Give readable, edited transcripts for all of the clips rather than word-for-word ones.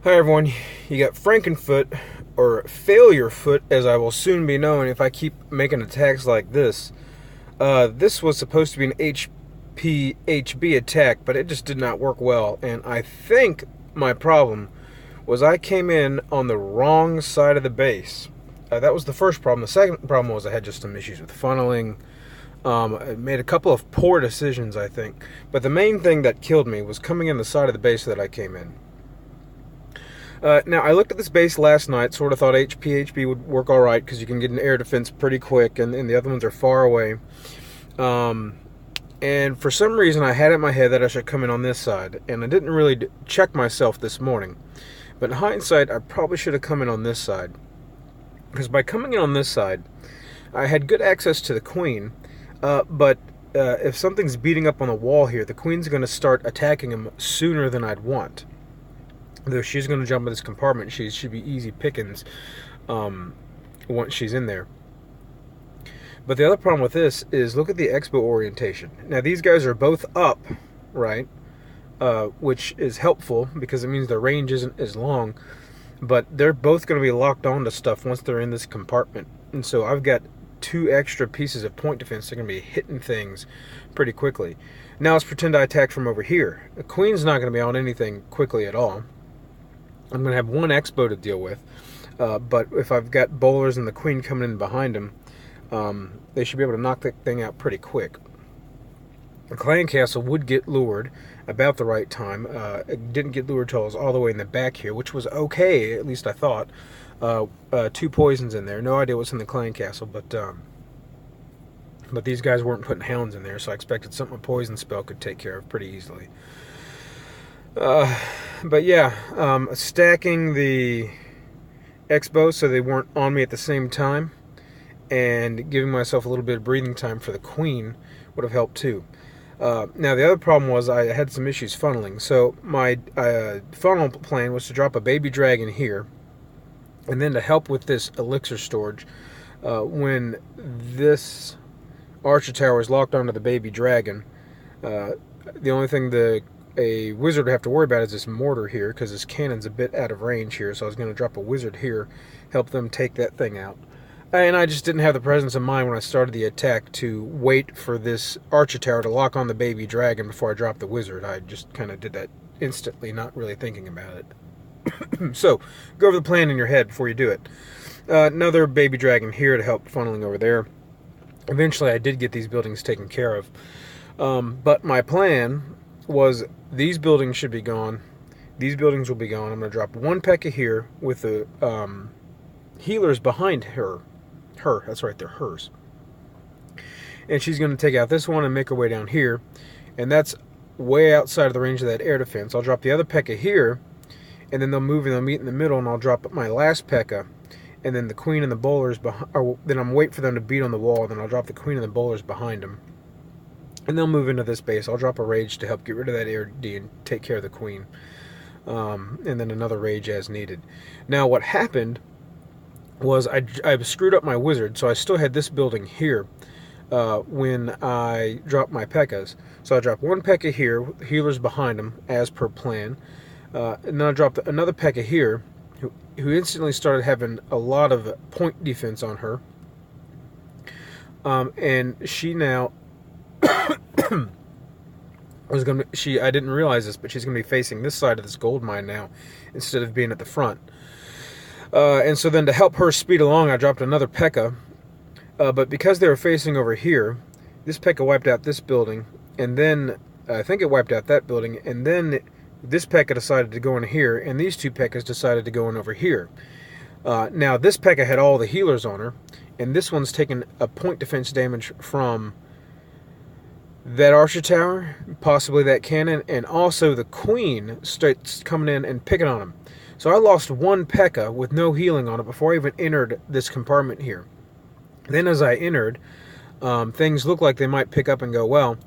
Hi everyone, you got Frankenfoot, or Failure Foot as I will soon be known if I keep making attacks like this. This was supposed to be an HPHB attack, but it just did not work well, and I think my problem was I came in on the wrong side of the base. That was the first problem. The second problem was I had just some issues with funneling. I made a couple of poor decisions, I think, but the main thing that killed me was coming in the side of the base that I came in. Now, I looked at this base last night, sort of thought HPHB would work alright, because you can get an air defense pretty quick, and the other ones are far away. And for some reason, I had it in my head that I should come in on this side, and I didn't really check myself this morning. But in hindsight, I probably should have come in on this side. Because by coming in on this side, I had good access to the queen, but if something's beating up on the wall here, the queen's going to start attacking him sooner than I'd want. Though she's going to jump in this compartment, she should be easy pickings once she's in there. But the other problem with this is, look at the expo orientation. Now, these guys are both up, right? Which is helpful, because it means the range isn't as long. But they're both going to be locked onto stuff once they're in this compartment. And so I've got 2 extra pieces of point defense. They're going to be hitting things pretty quickly. Now let's pretend I attack from over here. The queen's not going to be on anything quickly at all. I'm going to have 1 expo to deal with, but if I've got bowlers and the queen coming in behind them, they should be able to knock that thing out pretty quick. The clan castle would get lured about the right time. It didn't get lured till I was all the way in the back here, which was okay, at least I thought. 2 poisons in there. No idea what's in the clan castle, but these guys weren't putting hounds in there, so I expected something a poison spell could take care of pretty easily. But yeah, stacking the expos so they weren't on me at the same time, and giving myself a little bit of breathing time for the queen would have helped too. Now the other problem was I had some issues funneling. So my funnel plan was to drop a baby dragon here, and then to help with this elixir storage, when this archer tower is locked onto the baby dragon, the only thing a wizard would have to worry about is this mortar here, because this cannon's a bit out of range here, so I was going to drop a wizard here, help them take that thing out. And I just didn't have the presence of mind when I started the attack to wait for this archer tower to lock on the baby dragon before I dropped the wizard. I just kind of did that instantly, not really thinking about it. So, go over the plan in your head before you do it. Another baby dragon here to help funneling over there. Eventually I did get these buildings taken care of. But my plan was, these buildings should be gone. These buildings will be gone. I'm going to drop 1 Pekka here with the healers behind her. That's right, they're hers. And she's going to take out this one and make her way down here. And that's way outside of the range of that air defense. I'll drop the other Pekka here, and then they'll move and they'll meet in the middle, and I'll drop my last Pekka. And then the queen and the bowlers behind, then I'm waiting for them to beat on the wall, and then I'll drop the queen and the bowlers behind them. And they'll move into this base. I'll drop a rage to help get rid of that air D and take care of the queen. And then another rage as needed. Now what happened was I screwed up my wizard, so I still had this building here when I dropped my Pekkas. So I dropped 1 Pekka here, healers behind him, as per plan. And then I dropped another Pekka here, who instantly started having a lot of point defense on her. And she now was going to, I didn't realize this, but she's going to be facing this side of this gold mine now, instead of being at the front. And so then to help her speed along, I dropped another Pekka. But because they were facing over here, this Pekka wiped out this building, and then I think it wiped out that building, and then this Pekka decided to go in here, and these 2 Pekkas decided to go in over here. Now this Pekka had all the healers on her, and this one's taken a point defense damage from that archer tower, possibly that cannon, and also the queen starts coming in and picking on him. So I lost 1 Pekka with no healing on it before I even entered this compartment here. Then as I entered, things looked like they might pick up and go well,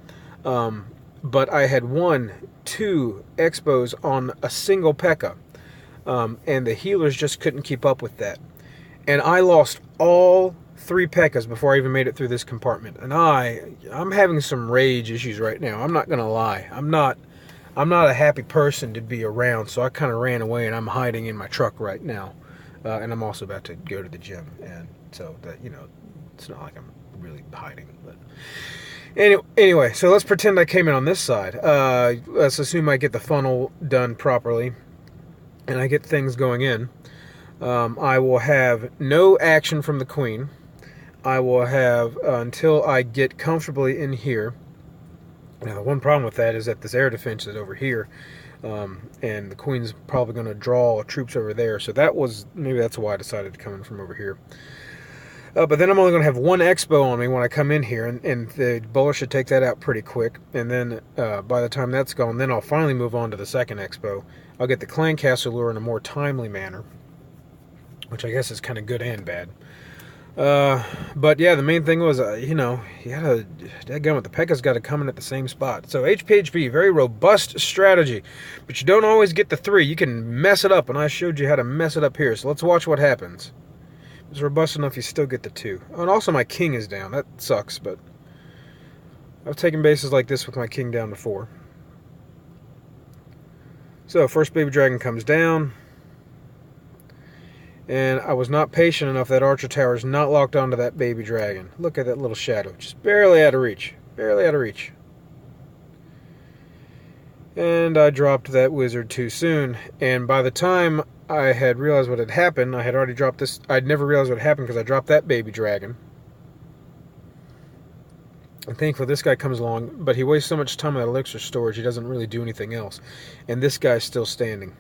but I had 2 expos on a single Pekka, and the healers just couldn't keep up with that. And I lost all 3 Pekkas before I even made it through this compartment. And I'm having some rage issues right now. I'm not going to lie. I'm not a happy person to be around, so I kind of ran away, and I'm hiding in my truck right now. And I'm also about to go to the gym, and so that, you know, it's not like I'm really hiding. But anyway, so let's pretend I came in on this side. Let's assume I get the funnel done properly, and I get things going in. I will have no action from the queen. I will have until I get comfortably in here. Now, the one problem with that is that this air defense is over here, and the queen's probably going to draw troops over there. So maybe that's why I decided to come in from over here. But then I'm only going to have one expo on me when I come in here, and the bowler should take that out pretty quick. And then by the time that's gone, then I'll finally move on to the second expo. I'll get the clan castle lure in a more timely manner, which I guess is kind of good and bad. But yeah, the main thing was, you know, that gun with the Pekkas got to come in at the same spot. So HPHB, very robust strategy, but you don't always get the 3. You can mess it up, and I showed you how to mess it up here. So let's watch what happens. If it's robust enough, you still get the 2. Oh, and also my king is down. That sucks, but I've taken bases like this with my king down to 4. So first baby dragon comes down. And I was not patient enough. That archer tower is not locked onto that baby dragon. Look at that little shadow. Just barely out of reach. Barely out of reach. And I dropped that wizard too soon. And by the time I had realized what had happened, I had already dropped this. I'd never realized what happened because I dropped that baby dragon. And thankfully this guy comes along, but he wastes so much time on that elixir storage, he doesn't really do anything else. And this guy's still standing.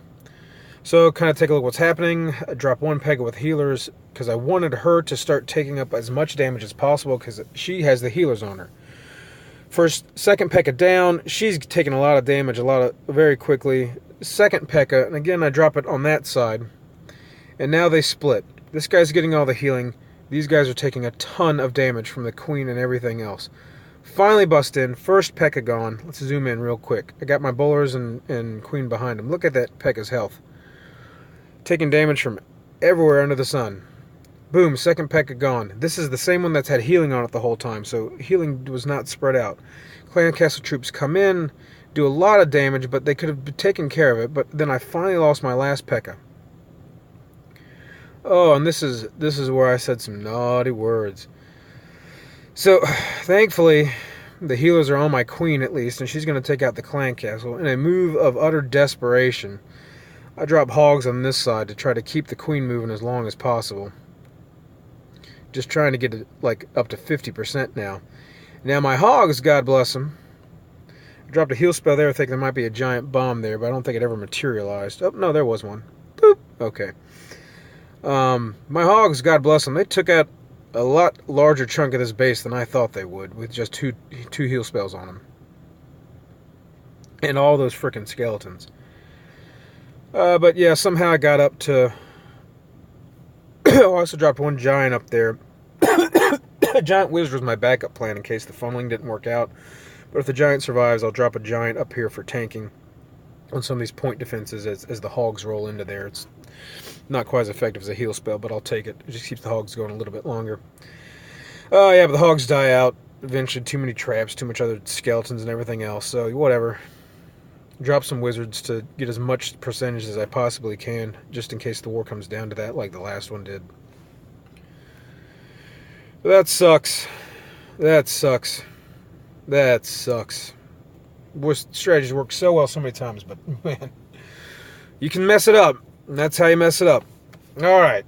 So kind of take a look what's happening. I drop one Pekka with healers because I wanted her to start taking up as much damage as possible because she has the healers on her. Second Pekka down. She's taking a lot of damage, very quickly. Second Pekka, and again I drop it on that side. And now they split. This guy's getting all the healing. These guys are taking a ton of damage from the queen and everything else. Finally bust in. First Pekka gone. Let's zoom in real quick. I got my bowlers and queen behind him. Look at that Pekka's health. Taking damage from everywhere under the sun. Boom, second Pekka gone. This is the same one that's had healing on it the whole time, so healing was not spread out. Clan castle troops come in, do a lot of damage, but they could have taken care of it, but then I finally lost my last Pekka. Oh, and this is where I said some naughty words. So, thankfully, the healers are on my queen at least, and she's going to take out the clan castle. In a move of utter desperation, I drop hogs on this side to try to keep the queen moving as long as possible. Just trying to get it like up to 50% now. Now my hogs, God bless them. I dropped a heal spell there. I think there might be a giant bomb there, but I don't think it ever materialized. Oh, no, there was one. Boop. Okay. My hogs, God bless them, they took out a lot larger chunk of this base than I thought they would with just two heal spells on them. And all those frickin' skeletons. But yeah, somehow I got up to... I also dropped one giant up there. A giant wizard was my backup plan in case the funneling didn't work out. But if the giant survives, I'll drop a giant up here for tanking on some of these point defenses as the hogs roll into there. It's not quite as effective as a heal spell, but I'll take it. It just keeps the hogs going a little bit longer. Yeah, but the hogs die out. Eventually, too many traps, too much other skeletons and everything else. So, whatever. Drop some wizards to get as much percentage as I possibly can, just in case the war comes down to that, like the last one did. But that sucks. That sucks. That sucks. Strategies work so well so many times, but man, you can mess it up. And that's how you mess it up. All right.